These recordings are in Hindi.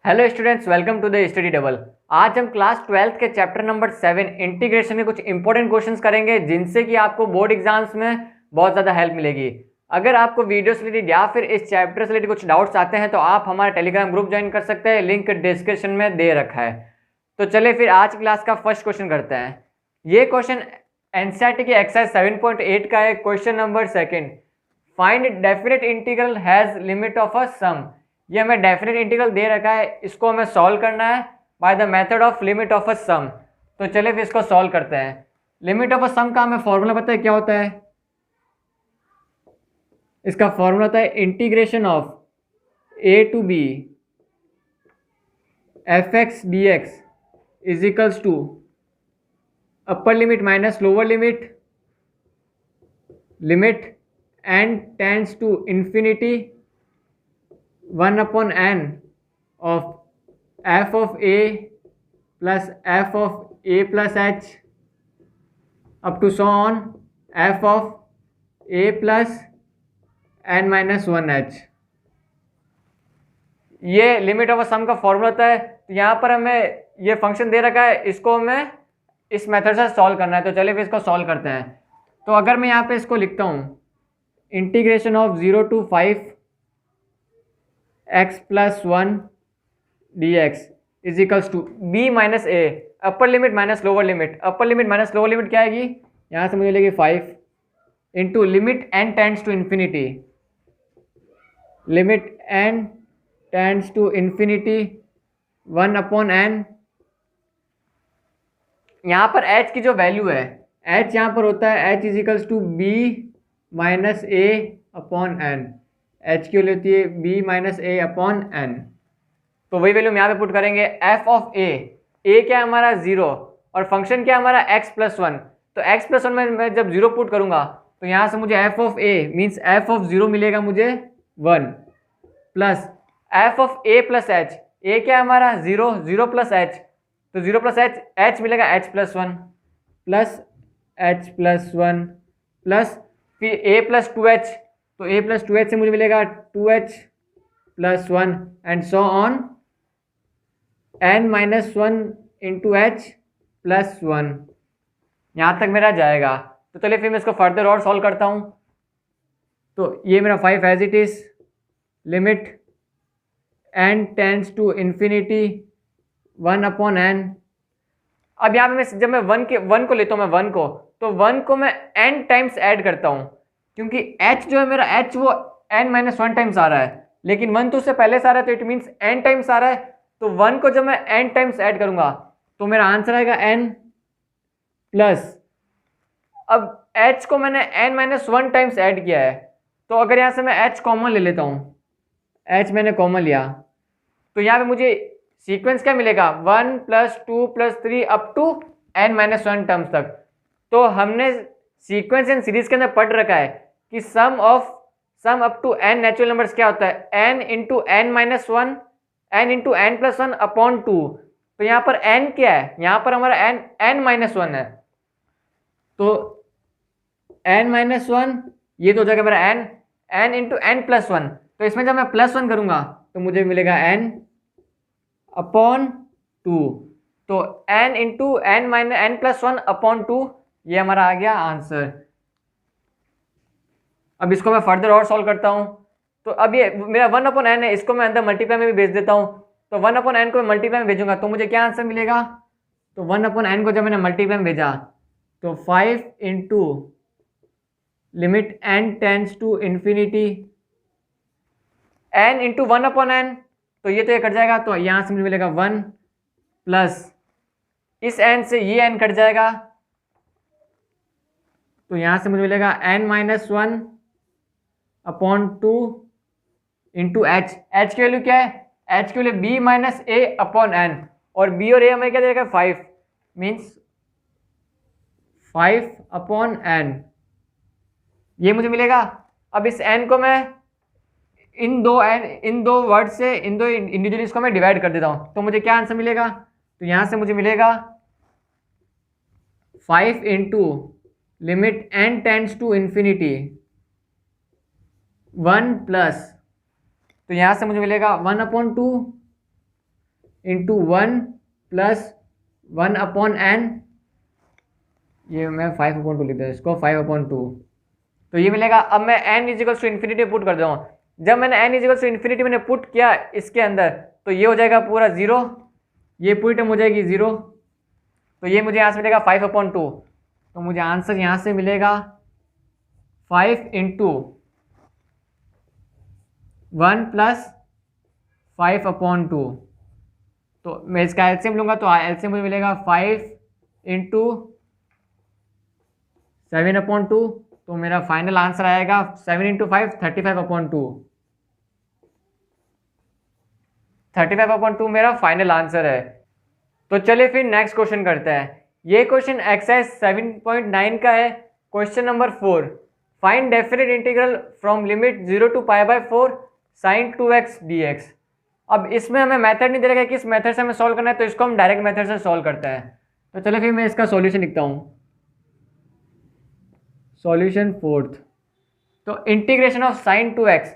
Hello students, welcome to the study double. आज हम क्लास 12th के चैप्टर नंबर 7 इंटीग्रेशन के कुछ इंपॉर्टेंट क्वेश्चंस करेंगे जिनसे कि आपको बोर्ड एग्जाम्स में बहुत ज़्यादा हेल्प मिलेगी। अगर आपको वीडियो से रिलेटेड या फिर इस चैप्टर से रिलेटेड कुछ डाउट्स आते हैं तो आप हमारा टेलीग्राम ग्रुप ज्वाइन कर सकते हैं, लिंक डिस्क्रिप्शन में दे रखा है। तो चलिए फिर आज क्लास का फर्स्ट क्वेश्चन करते हैं। ये क्वेश्चन एनसीईआरटी की एक्सरसाइज 7.8 का है। Question number second, find definite integral has limit of a sum. ये हमें डेफिनेट इंटीग्रल दे रखा है, इसको हमें सॉल्व करना है by the method of limit of a sum. तो चलिए फिर इसको सॉल्व करते हैं। लिमिट ऑफ अ सम का हमें फॉर्मूला पता है क्या होता है। इसका फॉर्मूला होता है integration of a to b fx dx is equals to upper limit minus lower limit limit and tends to infinity 1/n of f of a plus f of a plus h up to so on f of a plus n minus 1h। ये लिमिट ऑफ अ सम का फॉर्मूला होता है। तो यहाँ पर हमें ये फंक्शन दे रखा है, इसको हमें इस मेथड से सॉल्व करना है। तो चलिए फिर इसको सॉल्व करते हैं। तो अगर मैं यहाँ पे इसको लिखता हूँ integration of 0 to 5 x plus 1 dx is equals to b minus a, upper limit minus lower limit. Upper limit minus lower limit क्या आएगी, यहाँ से मुझे मिलेगी 5 into limit n tends to infinity, limit n tends to infinity 1/n। यहाँ पर h की जो वैल्यू है, h यहाँ पर होता है h is equals to b minus a upon n. h की वैल्यू होती है b minus a upon n. तो वही वैल्यू हम यहाँ पे पुट करेंगे। f ऑफ a, a क्या है हमारा 0 और फंक्शन क्या है हमारा x प्लस 1। तो x प्लस 1 में मैं जब 0 पुट करूँगा तो यहाँ से मुझे f of a means f of 0 मिलेगा मुझे 1 plus f of a plus h। a क्या है हमारा 0, 0 प्लस h, तो 0 प्लस h, h मिलेगा h plus 1 plus h plus 1 plus फिर a प्लस 2h, तो a प्लस 2h से मुझे मिलेगा 2h plus 1 and so on n minus 1 into h plus 1। यहाँ तक मेरा जाएगा। तो चलिए फिर मैं इसको फर्दर और सॉल्व करता हूँ। तो ये मेरा 5 as it is, limit n tends to infinity 1/n। अब यहाँ पे मैं जब मैं 1 को लेता हूँ, मैं 1 को, तो 1 को मैं n टाइम्स ऐड करता हूँ क्योंकि h जो है मेरा h वो n माइनस 1 टाइम्स आ रहा है, लेकिन 1 तो उससे पहले से आ रहा है तो इट मीन्स n टाइम्स आ रहा है। तो 1 को जब मैं n टाइम्स ऐड करूंगा तो मेरा आंसर आएगा n प्लस, अब h को मैंने n माइनस 1 टाइम्स ऐड किया है, तो अगर यहाँ से मैं h कॉमन ले लेता हूँ, h मैंने कॉमन लिया, तो यहाँ पे मुझे सीक्वेंस क्या मिलेगा 1 plus 2 plus 3 up to n minus 1 terms तक। तो हमने सीक्वेंस एंड सीरीज के अंदर पढ़ रखा है कि sum up to n natural numbers क्या होता है, n into n minus 1, n into n plus 1 upon 2। तो यहाँ पर n क्या है, यहाँ पर हमारा n माइनस 1 है, तो n माइनस 1 ये तो हो जाएगा मेरा n इंटू n प्लस 1। तो इसमें जब मैं प्लस 1 करूँगा तो मुझे मिलेगा n अपॉन 2। तो n into n minus n plus 1 upon 2, ये हमारा आ गया आंसर। अब इसको मैं फर्दर और सॉल्व करता हूँ। तो अब ये मेरा 1/n है, इसको मैं अंदर मल्टीप्लाई में भी भेज देता हूँ। तो 1/n को मैं मल्टीप्लाई में भेजूंगा तो मुझे क्या आंसर मिलेगा, तो 1/n को जब मैंने मल्टीप्लाई में भेजा तो 5 into limit n tends to infinity n into 1/n, तो ये तो ये कट जाएगा, तो यहाँ से मुझे मिलेगा 1 प्लस इस n से ये n कट जाएगा, तो यहाँ से मुझे मिलेगा n minus 1 upon 2 into h। h की वैल्यू क्या है, h की value b minus a upon n, और b और a हमें क्या देगा 5 मीन्स 5/n, ये मुझे मिलेगा। अब इस n को मैं इन दो वर्ड से, इन दो इंडिविजुअल्स को मैं डिवाइड कर देता हूँ, तो मुझे क्या आंसर मिलेगा, तो यहाँ से मुझे मिलेगा 5 into limit n tends to infinity 1 plus, तो यहाँ से मुझे मिलेगा 1/2 इंटू 1+1/n, ये मैं 5/2 लिख देता इसको, 5/2। तो ये मिलेगा। अब मैं n equals to infinity put कर दूँ। जब मैंने n इजिकल्स टू इन्फिनिटी मैंने पुट किया इसके अंदर, तो ये हो जाएगा पूरा 0, ये पूरी टर्म हो जाएगी 0। तो ये मुझे यहाँ से मिलेगा 5/2। तो मुझे आंसर यहाँ से मिलेगा 5 इंटू 1+5/2। तो मैं इसका एलसीएम लूँगा, तो एलसीएम मुझे मिलेगा 5 इंटू 7/2। तो मेरा फाइनल आंसर आएगा 7 इंटू 5 35/2। 35/2 मेरा फाइनल आंसर है। तो चलिए फिर नेक्स्ट क्वेश्चन करते हैं। ये क्वेश्चन एक्सरसाइज 7.9 का है। Question number 4, find definite integral from limit 0 to π/4 sin 2x dx। अब इसमें हमें मेथड नहीं दे रखा है कि किस मेथड से हमें सॉल्व करना है, तो इसको हम डायरेक्ट मेथड से सॉल्व करते हैं। तो चलिए फिर मैं इसका सॉल्यूशन लिखता हूँ। सॉल्यूशन 4th, तो integration of sin 2x,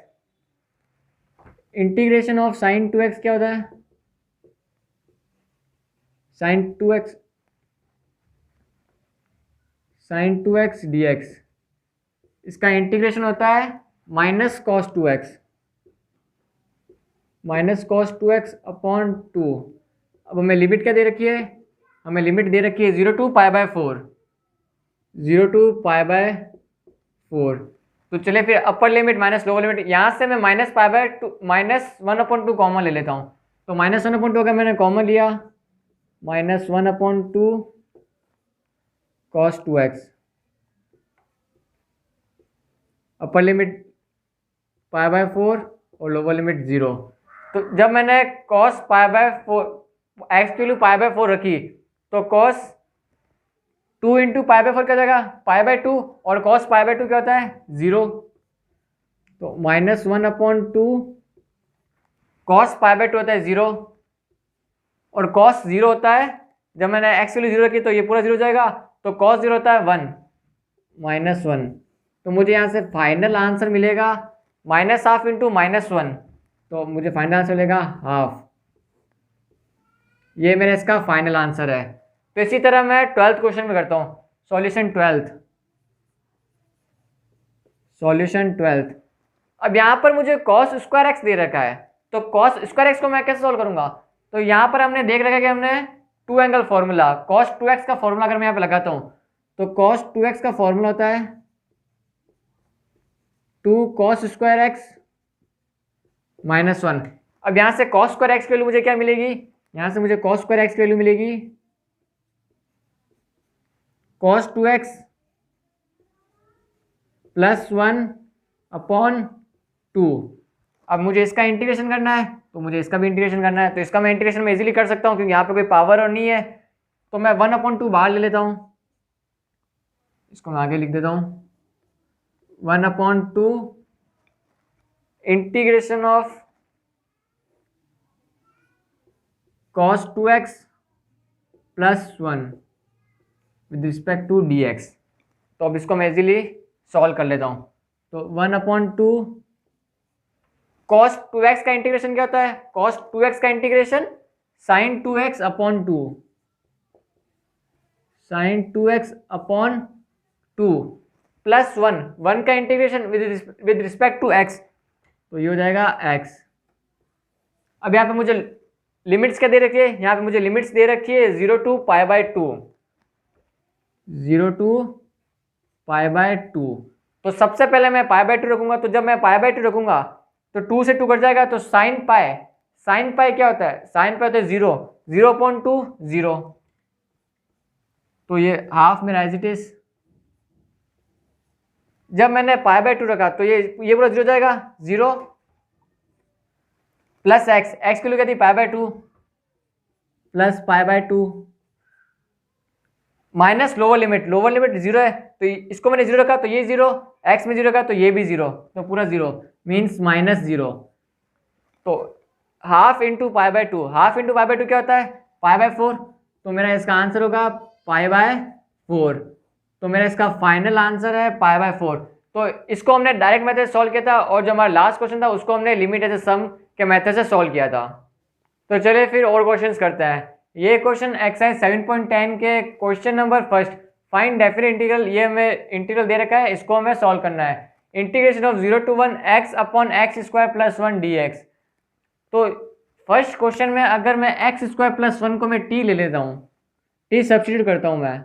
integration of sin 2x क्या होता है? sin 2x dx, इसका इंटीग्रेशन होता है -cos 2x, -cos 2x upon 2। अब हमें लिमिट क्या दे रखी है? हमें लिमिट दे रखी है 0 to π/4, 0 to π/4। तो चलिए फिर अपर लिमिट माइनस लोअर लिमिट, यहाँ से मैं -1/2 कॉमन ले लेता हूँ। तो -1/2 अगर मैंने कॉमन लिया, -1/2 cos 2x, अपर लिमिट π/4 और लोअर लिमिट 0। तो जब मैंने cos π/4 x की वैल्यू π/4 रखी, तो cos 2 इंटू π/4 क्या जाएगा? π/2, और cos π/2 क्या होता है? 0। तो -1/2 cos π/2 होता है 0, और cos 0 होता है, जब मैंने x की वैल्यू 0 रखी तो ये पूरा 0 हो जाएगा। तो cos 0 होता है 1, -1। तो मुझे यहाँ से फाइनल आंसर मिलेगा -1/2 इंटू -1। तो मुझे फाइनल आंसर मिलेगा हाफ। ये मेरा इसका फाइनल आंसर है। तो इसी तरह मैं 12th क्वेश्चन में करता हूँ। Solution 12th, solution 12th। अब यहाँ पर मुझे cos स्क्वायर एक्स दे रखा है, तो cos स्क्वायर एक्स को मैं कैसे सॉल्व करूँगा? तो यहाँ पर हमने देख रखा है कि हमने 2 एंगल फॉर्मूला, cos 2x का फॉर्मूला अगर मैं यहाँ पे लगाता हूँ, तो cos 2x का फॉर्मूला होता है 2 cos स्क्वायर एक्स -1। अब यहाँ से cos स्क्वायर एक्स की वैल्यू मुझे क्या मिलेगी? यहाँ से मुझे cos स्क्वायर एक्स की वैल्यू मिलेगी cos 2x +1/2। अब मुझे इसका इंटीग्रेशन करना है, तो मुझे इसका भी इंटीग्रेशन करना है। तो इसका मैं इंटीग्रेशन में इजीली कर सकता हूँ, क्योंकि यहाँ पे कोई पावर और नहीं है। तो मैं 1/2 बाहर ले लेता हूँ, इसको मैं आगे लिख देता हूँ। 1/2 integration of cos 2x +1 with respect to dx। तो अब इसको मैं इजीली सॉल्व कर लेता हूँ। तो 1/2 cos 2x का इंटीग्रेशन क्या होता है? cos 2x का integration sin 2x upon 2, sin 2x upon 2 +1 का integration with respect to x, तो ये हो जाएगा x। अब यहाँ पे मुझे लिमिट्स क्या दे रखी है? यहाँ पे मुझे लिमिट्स दे रखी है 0 to π/2, 0 to π/2। तो सबसे पहले मैं π/2 रखूंगा। तो जब मैं π/2 रखूंगा तो 2 से 2 कट जाएगा, तो sin पाई क्या होता है? sin पाई होता है 0, 0/2 0। तो ये हाफ मेरा एज इट इज। जब मैंने π/2 रखा तो ये पूरा 0 जाएगा, 0 प्लस एक्स की वैल्यू क्या थी? π/2 प्लस π/2 माइनस लोअर लिमिट 0 है, तो इसको मैंने 0 रखा तो ये 0, x में 0 रखा तो ये भी 0, तो पूरा 0 मीन्स -0। तो हाफ इंटू π/2, हाफ इंटू π/2 क्या होता है? π/4। तो मेरा इसका आंसर होगा π/4। तो मेरा इसका फाइनल आंसर है π/4। तो इसको हमने डायरेक्ट मेथड से सॉल्व किया था, और जो हमारा लास्ट क्वेश्चन था उसको हमने लिमिट एज ए सम के मेथड से सॉल्व किया था। तो चलिए फिर और क्वेश्चंस करते हैं। ये क्वेश्चन एक्सरसाइज 7.10 के question number first, find definite integral, ये हमें इंटीग्रल दे रखा है, इसको हमें सॉल्व करना है। Integration of 0 to 1 x upon x square plus 1 dx। तो फर्स्ट क्वेश्चन में अगर मैं एक्स स्क्वायर प्लस 1 को मैं t ले लेता हूँ, t सब्स्टिट्यूट करता हूँ मैं,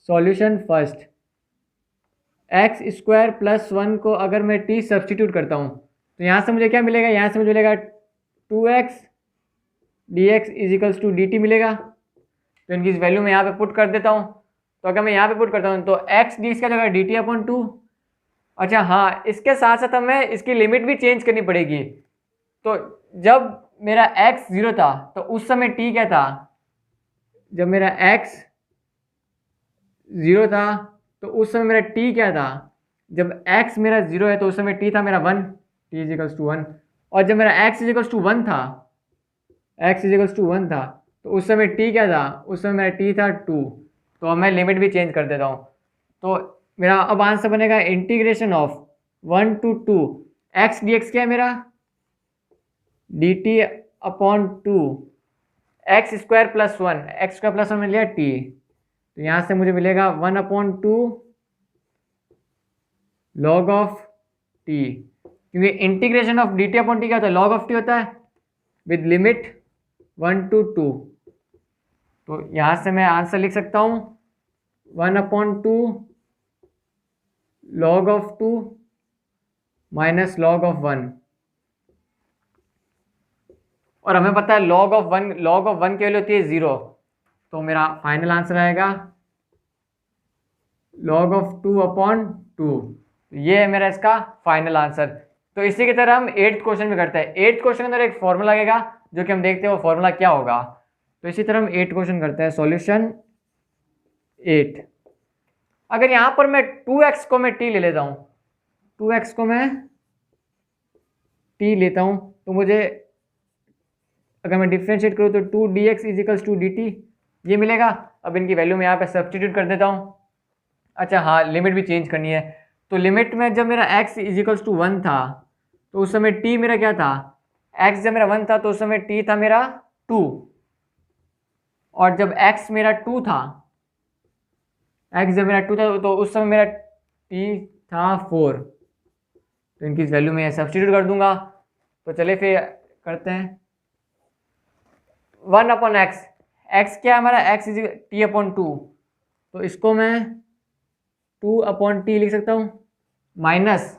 solution first, x square plus 1 को अगर मैं t सब्स्टिट्यूट करता हूँ तो यहाँ से मुझे क्या मिलेगा, यहाँ से मुझे मिलेगा 2x dx is equals to dt मिलेगा। तो इनकी इस वैल्यू में यहाँ पे पुट कर देता हूँ। तो अगर मैं यहाँ पे पुट करता हूँ तो x dx का जगह dt अपॉन 2। अच्छा हाँ, इसके साथ साथ हमें इसकी लिमिट भी चेंज करनी पड़ेगी। तो जब मेरा x 0 था तो उस समय t क्या था, जब मेरा x 0 था तो उस समय मेरा t क्या था, जब x मेरा 0 है तो उस समय t था मेरा 1, t इज इक्वल्स टू 1। और जब मेरा x इज इक्वल्स टू 1 था, x इज इक्वल्स टू 1 था तो उस समय t क्या था, उस समय मेरा t था 2। तो अब मैं लिमिट भी चेंज कर देता हूँ। तो मेरा अब आंसर बनेगा integration of 1 to 2 x dx क्या है मेरा, dt upon 2 x square plus 1, x square plus 1 में लिया t। तो यहाँ से मुझे मिलेगा 1 अपॉन 2 लॉग ऑफ t, क्योंकि integration of dt upon t क्या होता है, लॉग ऑफ t होता है विद लिमिट 1 to 2। तो यहाँ से मैं आंसर लिख सकता हूँ 1 upon 2 log of 2 minus log of 1। और हमें पता है लॉग ऑफ 1 की वैल्यू होती है 0। तो मेरा फाइनल आंसर आएगा लॉग ऑफ 2 अपॉन 2। ये है मेरा इसका फाइनल आंसर। तो इसी की तरह हम 8th क्वेश्चन में करते हैं। 8th क्वेश्चन के अंदर एक फॉर्मूला लगेगा जो कि हम देखते हैं वो फॉर्मूला क्या होगा। तो इसी तरह हम 8th क्वेश्चन करते हैं, सॉल्यूशन 8। अगर यहाँ पर मैं 2x को मैं t ले लेता हूँ, 2x को मैं t लेता हूँ तो मुझे अगर मैं डिफ्रेंशिएट करूँ तो 2 dx is equals to dt ये मिलेगा। अब इनकी वैल्यू में यहाँ पे सब्स्टिट्यूट कर देता हूँ। अच्छा हाँ, लिमिट भी चेंज करनी है। तो लिमिट में जब मेरा x इज इक्वल्स टू 1 था तो उस समय t मेरा क्या था, x जब मेरा 1 था तो उस समय t था मेरा 2। और जब x मेरा 2 था, x जब मेरा 2 था तो उस समय मेरा t था 4। तो इनकी वैल्यू में सब्स्टिट्यूट कर दूंगा। तो चलिए फिर करते हैं 1 अपॉन एक्स, एक्स क्या है हमारा, x इज t अपॉन 2। तो इसको मैं 2 अपॉन t लिख सकता हूँ minus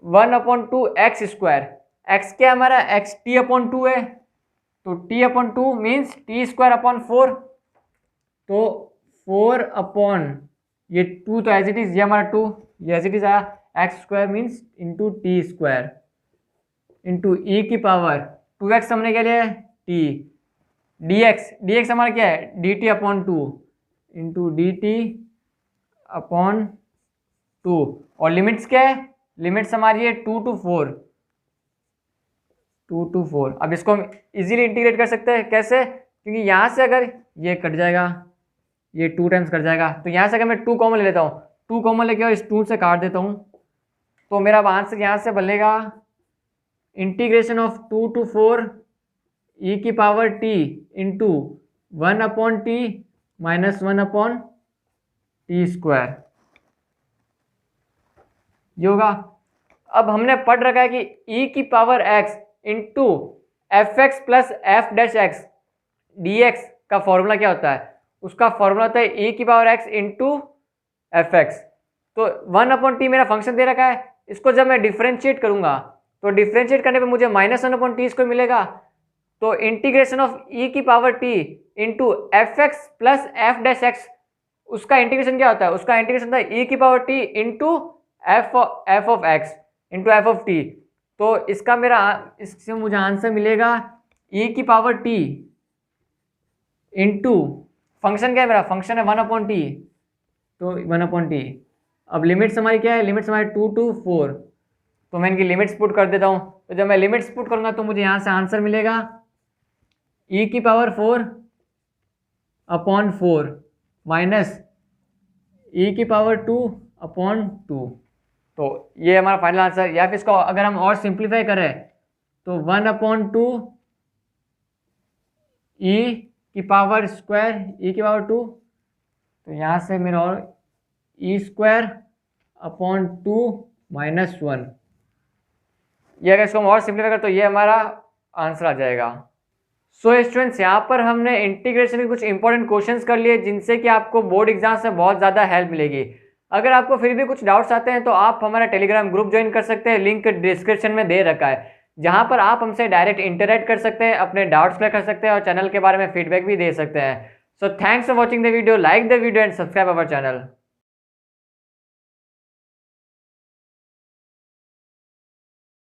1 upon 2 x square, x क्या है हमारा, x t अपॉन 2 है तो t upon 2 means t square upon 4। तो 4 अपॉन ये 2 तो एज इट इज, ये हमारा 2 ये एज इट इज आया, x square means into t square into e की पावर 2x हमने क्या लिया है t, dx हमारा क्या है dt upon 2 into dt upon 2। और लिमिट्स क्या है, लिमिट्स हमारी है 2 to 4, 2 to 4। अब इसको हम इजीली इंटीग्रेट कर सकते हैं, कैसे, क्योंकि यहाँ से अगर ये कट जाएगा, ये 2 टाइम्स कट जाएगा, तो यहाँ से अगर मैं 2 कॉमन ले लेता हूँ, 2 कॉमन लेके और इस 2 से काट देता हूँ, तो मेरा आंसर यहाँ से बनेगा इंटीग्रेशन ऑफ 2 to 4 ई की power t into 1 upon T minus 1 upon T square, ये होगा। अब हमने पढ़ रखा है कि e की power x into F x plus F dash x D x का फॉर्मूला क्या होता है, उसका फॉर्मूला होता है e की power x into F x. तो 1 अपॉन टी मेरा फंक्शन दे रखा है, इसको जब मैं डिफ्रेंशिएट करूंगा तो डिफ्रेंशिएट करने पे मुझे माइनस 1 अपॉन टी स्क्वायर मिलेगा। तो इंटीग्रेशन ऑफ e की power t into F x plus F dash x, उसका इंटीग्रेशन क्या होता है, उसका इंटीग्रेशन था e की power t into F of x into F of T. तो इससे मुझे आंसर मिलेगा e की पावर t इंटू फंक्शन क्या है मेरा, फंक्शन है 1 अपॉन टी, तो 1 अपॉन टी। अब लिमिट्स हमारी क्या है, लिमिट्स हमारी 2 to 4, तो मैं इनकी लिमिट्स पुट कर देता हूँ। तो जब मैं लिमिट्स पुट करूँगा तो मुझे यहाँ से आंसर मिलेगा e की पावर 4 अपॉन 4 माइनस e की पावर 2 अपॉन 2। तो ये हमारा फाइनल आंसर। या फिर इसको अगर हम और सिंप्लीफाई करें तो 1/2 ई की पावर स्क्वायर ई की पावर 2, तो यहाँ से मेरा और E²/2 -1। ये अगर इसको हम और सिंप्लीफाई करें तो ये हमारा आंसर आ जाएगा। सो स्टूडेंट्स, यहाँ पर हमने इंटीग्रेशन के कुछ इंपॉर्टेंट क्वेश्चंस कर लिए जिनसे कि आपको बोर्ड एग्जाम से बहुत ज़्यादा हेल्प मिलेगी। अगर आपको फिर भी कुछ डाउट्स आते हैं तो आप हमारा टेलीग्राम ग्रुप ज्वाइन कर सकते हैं, लिंक डिस्क्रिप्शन में दे रखा है, जहाँ पर आप हमसे डायरेक्ट इंटरेक्ट कर सकते हैं, अपने डाउट्स क्लियर कर सकते हैं और चैनल के बारे में फीडबैक भी दे सकते हैं। So thanks for watching the video, like the video and subscribe our channel.